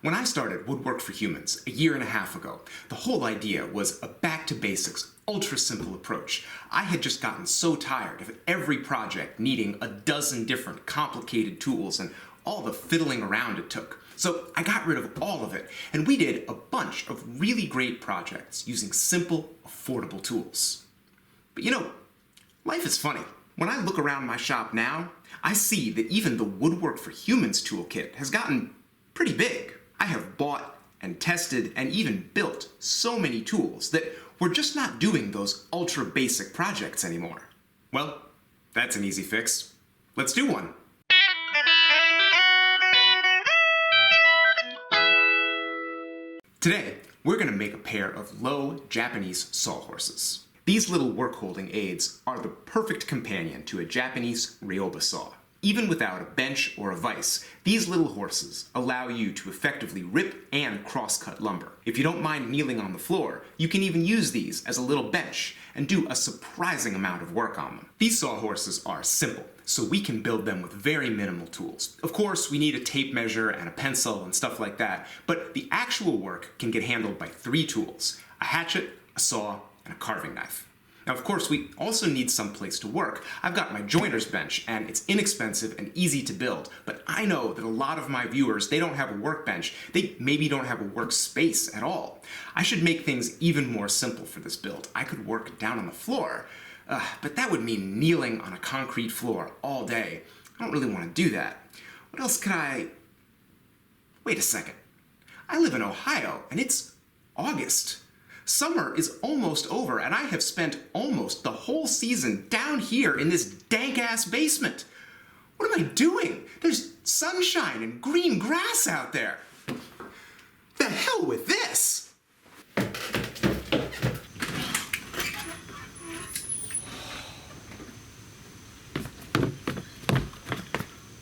When I started Woodwork for Humans a year and a half ago, the whole idea was a back-to-basics, ultra-simple approach. I had just gotten so tired of every project needing a dozen different complicated tools and all the fiddling around it took. So I got rid of all of it, and we did a bunch of really great projects using simple, affordable tools. But you know, life is funny. When I look around my shop now, I see that even the Woodwork for Humans toolkit has gotten pretty big. I have bought and tested and even built so many tools that we're just not doing those ultra basic projects anymore. Well, that's an easy fix. Let's do one. Today, we're going to make a pair of low Japanese sawhorses. These little work-holding aids are the perfect companion to a Japanese ryoba saw. Even without a bench or a vise, these little horses allow you to effectively rip and cross-cut lumber. If you don't mind kneeling on the floor, you can even use these as a little bench and do a surprising amount of work on them. These sawhorses are simple, so we can build them with very minimal tools. Of course, we need a tape measure and a pencil and stuff like that, but the actual work can get handled by 3 tools: a hatchet, a saw, and a carving knife. Now, of course, we also need some place to work. I've got my joiner's bench, and it's inexpensive and easy to build, but I know that a lot of my viewers, they don't have a workbench. They maybe don't have a workspace at all. I should make things even more simple for this build. I could work down on the floor, but that would mean kneeling on a concrete floor all day. I don't really want to do that. What else could I... Wait a second. I live in Ohio, and it's August. Summer is almost over, and I have spent almost the whole season down here in this dank-ass basement. What am I doing? There's sunshine and green grass out there. The hell with this!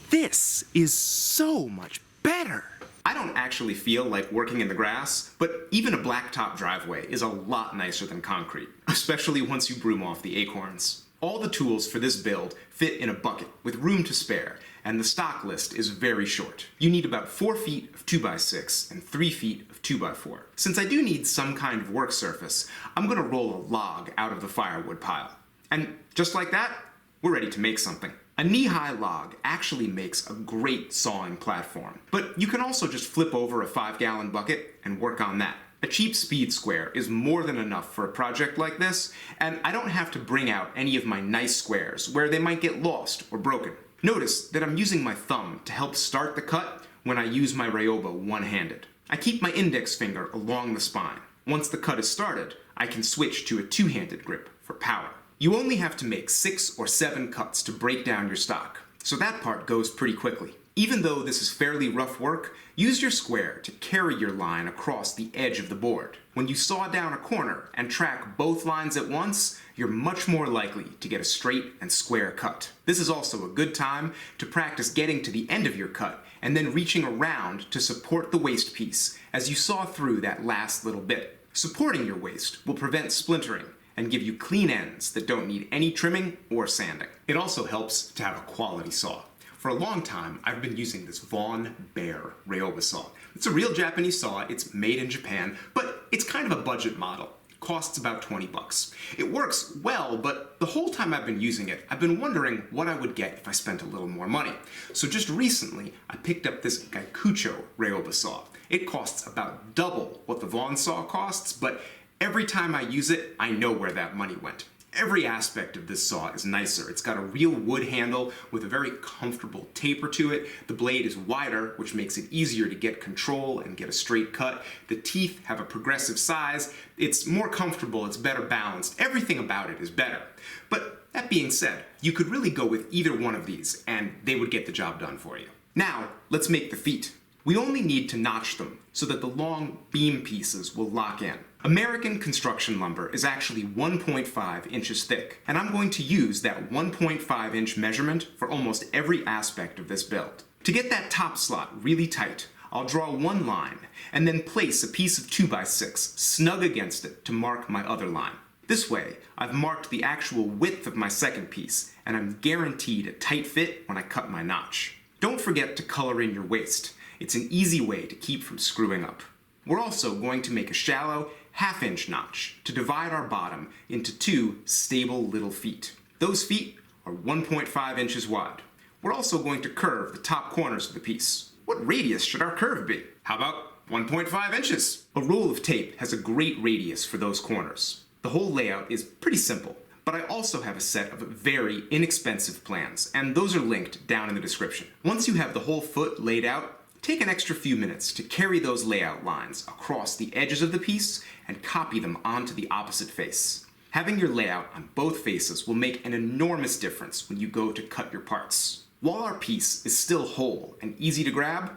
This is so much better. I don't actually feel like working in the grass, but even a blacktop driveway is a lot nicer than concrete, especially once you broom off the acorns. All the tools for this build fit in a bucket with room to spare, and the stock list is very short. You need about 4 feet of 2x6 and 3 feet of 2x4. Since I do need some kind of work surface, I'm going to roll a log out of the firewood pile. And just like that, we're ready to make something. A knee-high log actually makes a great sawing platform, but you can also just flip over a 5-gallon bucket and work on that. A cheap speed square is more than enough for a project like this, and I don't have to bring out any of my nice squares where they might get lost or broken. Notice that I'm using my thumb to help start the cut when I use my ryoba one-handed. I keep my index finger along the spine. Once the cut is started, I can switch to a 2-handed grip for power. You only have to make 6 or 7 cuts to break down your stock, so that part goes pretty quickly. Even though this is fairly rough work, use your square to carry your line across the edge of the board. When you saw down a corner and track both lines at once, you're much more likely to get a straight and square cut. This is also a good time to practice getting to the end of your cut and then reaching around to support the waste piece as you saw through that last little bit. Supporting your waste will prevent splintering and give you clean ends that don't need any trimming or sanding. It also helps to have a quality saw. For a long time, I've been using this Vaughn Bear ryoba saw. It's a real Japanese saw, it's made in Japan, but it's kind of a budget model. It costs about 20 bucks. It works well, but the whole time I've been using it, I've been wondering what I would get if I spent a little more money. So just recently, I picked up this Gaikucho ryoba saw. It costs about double what the Vaughn saw costs, but every time I use it, I know where that money went. Every aspect of this saw is nicer. It's got a real wood handle with a very comfortable taper to it. The blade is wider, which makes it easier to get control and get a straight cut. The teeth have a progressive size. It's more comfortable, it's better balanced. Everything about it is better. But that being said, you could really go with either one of these and they would get the job done for you. Now, let's make the feet. We only need to notch them so that the long beam pieces will lock in. American construction lumber is actually 1.5 inches thick, and I'm going to use that 1.5 inch measurement for almost every aspect of this build. To get that top slot really tight, I'll draw one line, and then place a piece of 2x6 snug against it to mark my other line. This way, I've marked the actual width of my second piece, and I'm guaranteed a tight fit when I cut my notch. Don't forget to color in your waist. It's an easy way to keep from screwing up. We're also going to make a shallow, half-inch notch to divide our bottom into two stable little feet. Those feet are 1.5 inches wide. We're also going to curve the top corners of the piece. What radius should our curve be? How about 1.5 inches? A roll of tape has a great radius for those corners. The whole layout is pretty simple, but I also have a set of very inexpensive plans, and those are linked down in the description. Once you have the whole foot laid out, take an extra few minutes to carry those layout lines across the edges of the piece and copy them onto the opposite face. Having your layout on both faces will make an enormous difference when you go to cut your parts. While our piece is still whole and easy to grab,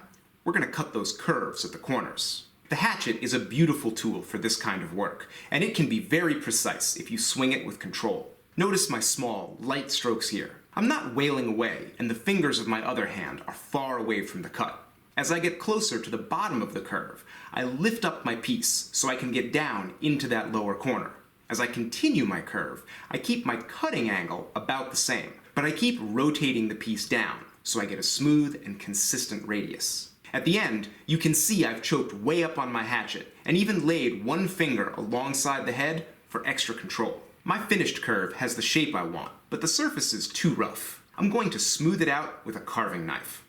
we're going to cut those curves at the corners. The hatchet is a beautiful tool for this kind of work, and it can be very precise if you swing it with control. Notice my small, light strokes here. I'm not wailing away, and the fingers of my other hand are far away from the cut. As I get closer to the bottom of the curve, I lift up my piece so I can get down into that lower corner. As I continue my curve, I keep my cutting angle about the same, but I keep rotating the piece down so I get a smooth and consistent radius. At the end, you can see I've choked way up on my hatchet and even laid one finger alongside the head for extra control. My finished curve has the shape I want, but the surface is too rough. I'm going to smooth it out with a carving knife.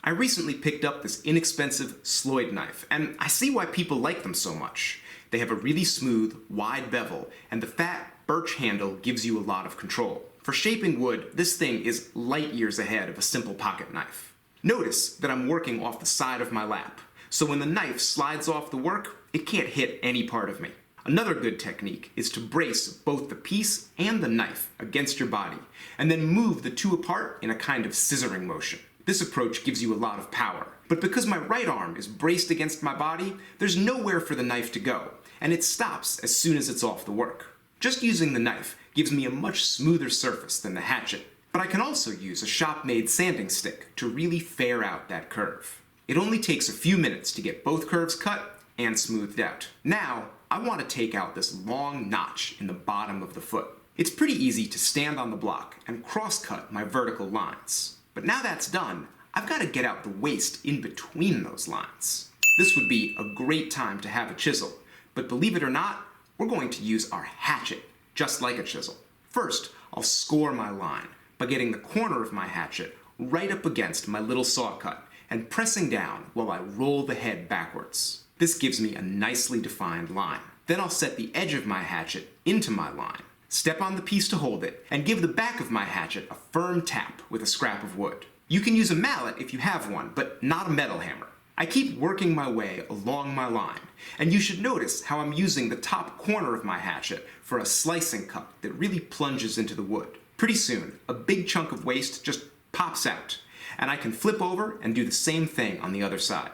I recently picked up this inexpensive Sloyd knife, and I see why people like them so much. They have a really smooth, wide bevel, and the fat birch handle gives you a lot of control. For shaping wood, this thing is light years ahead of a simple pocket knife. Notice that I'm working off the side of my lap, so when the knife slides off the work, it can't hit any part of me. Another good technique is to brace both the piece and the knife against your body, and then move the two apart in a kind of scissoring motion. This approach gives you a lot of power, but because my right arm is braced against my body, there's nowhere for the knife to go, and it stops as soon as it's off the work. Just using the knife gives me a much smoother surface than the hatchet, but I can also use a shop-made sanding stick to really fair out that curve. It only takes a few minutes to get both curves cut and smoothed out. Now, I want to take out this long notch in the bottom of the foot. It's pretty easy to stand on the block and cross-cut my vertical lines. But now that's done, I've got to get out the waist in between those lines. This would be a great time to have a chisel, but believe it or not, we're going to use our hatchet, just like a chisel. First, I'll score my line by getting the corner of my hatchet right up against my little saw cut and pressing down while I roll the head backwards. This gives me a nicely defined line. Then I'll set the edge of my hatchet into my line, step on the piece to hold it, and give the back of my hatchet a firm tap with a scrap of wood. You can use a mallet if you have one, but not a metal hammer. I keep working my way along my line, and you should notice how I'm using the top corner of my hatchet for a slicing cut that really plunges into the wood. Pretty soon, a big chunk of waste just pops out, and I can flip over and do the same thing on the other side.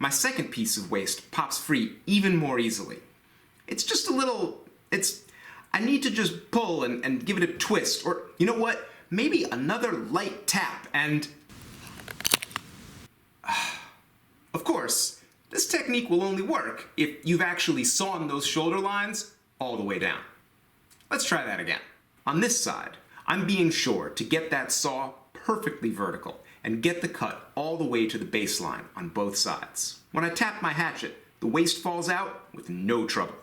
My second piece of waste pops free even more easily. It's just a little, I need to just pull and give it a twist, or you know what, maybe another light tap and... Of course, this technique will only work if you've actually sawn those shoulder lines all the way down. Let's try that again. On this side, I'm being sure to get that saw perfectly vertical and get the cut all the way to the baseline on both sides. When I tap my hatchet, the waist falls out with no trouble.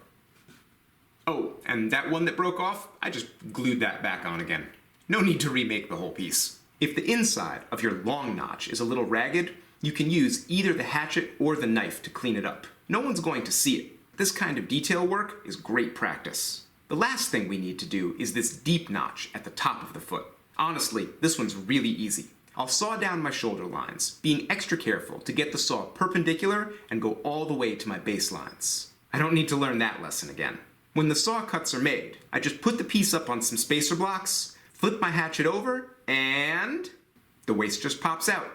Oh, and that one that broke off, I just glued that back on again. No need to remake the whole piece. If the inside of your long notch is a little ragged, you can use either the hatchet or the knife to clean it up. No one's going to see it. This kind of detail work is great practice. The last thing we need to do is this deep notch at the top of the foot. Honestly, this one's really easy. I'll saw down my shoulder lines, being extra careful to get the saw perpendicular and go all the way to my baselines. I don't need to learn that lesson again. When the saw cuts are made, I just put the piece up on some spacer blocks, flip my hatchet over, and the waist just pops out.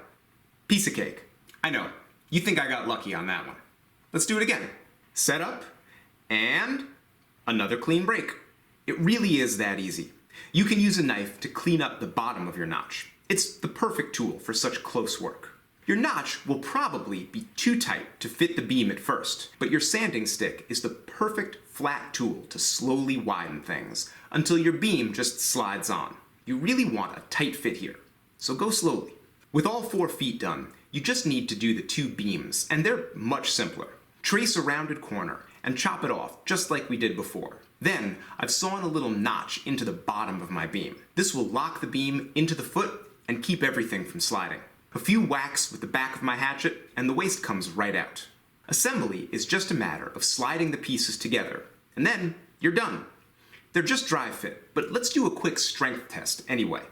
Piece of cake. I know, you think I got lucky on that one. Let's do it again. Set up, and another clean break. It really is that easy. You can use a knife to clean up the bottom of your notch. It's the perfect tool for such close work. Your notch will probably be too tight to fit the beam at first, but your sanding stick is the perfect flat tool to slowly widen things until your beam just slides on. You really want a tight fit here, so go slowly. With all 4 feet done, You just need to do the two beams, and they're much simpler. Trace a rounded corner and chop it off just like we did before. Then, I've sawn a little notch into the bottom of my beam. This will lock the beam into the foot and keep everything from sliding. A few whacks with the back of my hatchet, and the waste comes right out. Assembly is just a matter of sliding the pieces together, and then you're done. They're just dry fit, but let's do a quick strength test anyway.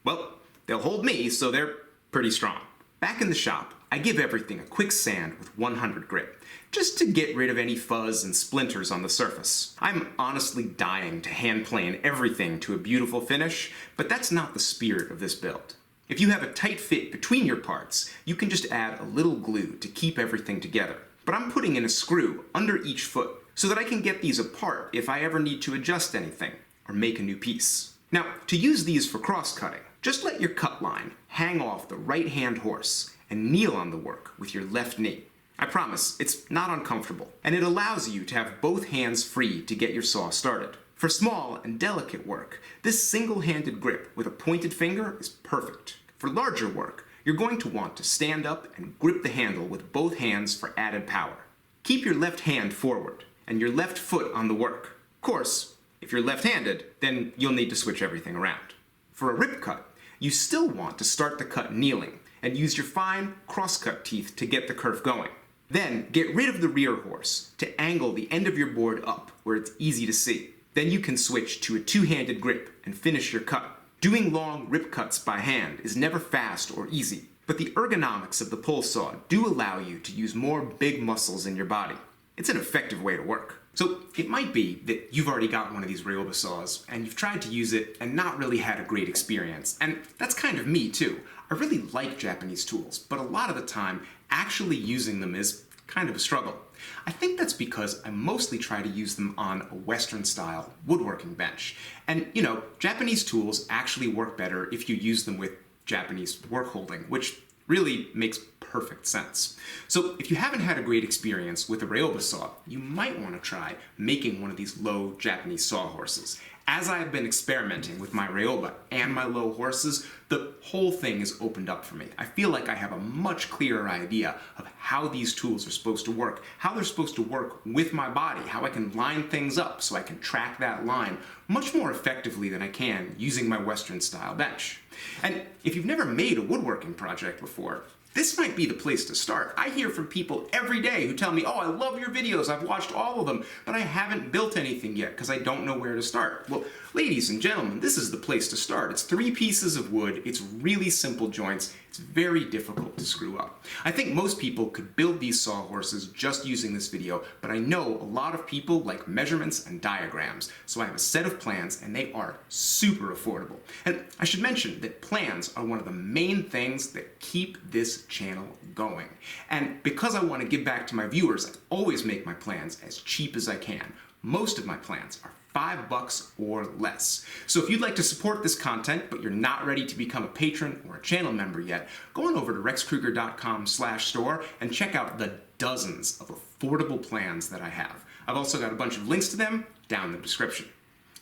Well, they'll hold me, so they're pretty strong. Back in the shop, I give everything a quick sand with 100 grit, just to get rid of any fuzz and splinters on the surface. I'm honestly dying to hand plane everything to a beautiful finish, but that's not the spirit of this build. If you have a tight fit between your parts, you can just add a little glue to keep everything together. But I'm putting in a screw under each foot so that I can get these apart if I ever need to adjust anything or make a new piece. Now, to use these for cross-cutting, just let your cut line hang off the right-hand horse and kneel on the work with your left knee. I promise, it's not uncomfortable, and it allows you to have both hands free to get your saw started. For small and delicate work, this single-handed grip with a pointed finger is perfect. For larger work, you're going to want to stand up and grip the handle with both hands for added power. Keep your left hand forward and your left foot on the work. Of course, if you're left-handed, then you'll need to switch everything around. For a rip cut, you still want to start the cut kneeling and use your fine cross-cut teeth to get the kerf going. Then get rid of the rear horse to angle the end of your board up where it's easy to see. Then you can switch to a two-handed grip and finish your cut. Doing long rip cuts by hand is never fast or easy, but the ergonomics of the pole saw do allow you to use more big muscles in your body. It's an effective way to work. So it might be that you've already got one of these Ryoba saws and you've tried to use it and not really had a great experience. And that's kind of me too. I really like Japanese tools, but a lot of the time actually using them is kind of a struggle. I think that's because I mostly try to use them on a Western-style woodworking bench. And, you know, Japanese tools actually work better if you use them with Japanese work holding, which really makes perfect sense. So if you haven't had a great experience with a Ryoba saw, you might want to try making one of these low Japanese sawhorses. As I have been experimenting with my Ryoba and my low horses, the whole thing has opened up for me. I feel like I have a much clearer idea of how these tools are supposed to work, how they're supposed to work with my body, how I can line things up so I can track that line much more effectively than I can using my Western-style bench. And if you've never made a woodworking project before, this might be the place to start. I hear from people every day who tell me, oh, I love your videos, I've watched all of them, but I haven't built anything yet because I don't know where to start. Well, ladies and gentlemen, this is the place to start. It's 3 pieces of wood, it's really simple joints, it's very difficult to screw up. I think most people could build these sawhorses just using this video, but I know a lot of people like measurements and diagrams, so I have a set of plans and they are super affordable. And I should mention that plans are one of the main things that keep this channel going. And because I want to give back to my viewers, I always make my plans as cheap as I can. Most of my plans are $5 or less. So if you'd like to support this content, but you're not ready to become a patron or a channel member yet, go on over to rexkruger.com/store and check out the dozens of affordable plans that I have. I've also got a bunch of links to them down in the description.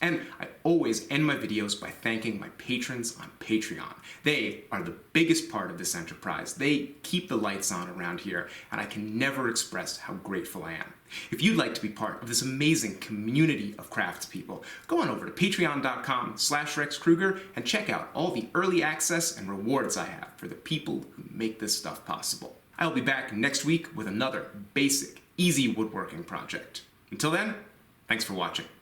And I always end my videos by thanking my patrons on Patreon. They are the biggest part of this enterprise. They keep the lights on around here, and I can never express how grateful I am. If you'd like to be part of this amazing community of craftspeople, go on over to patreon.com/rexkruger and check out all the early access and rewards I have for the people who make this stuff possible. I'll be back next week with another basic, easy woodworking project. Until then, thanks for watching.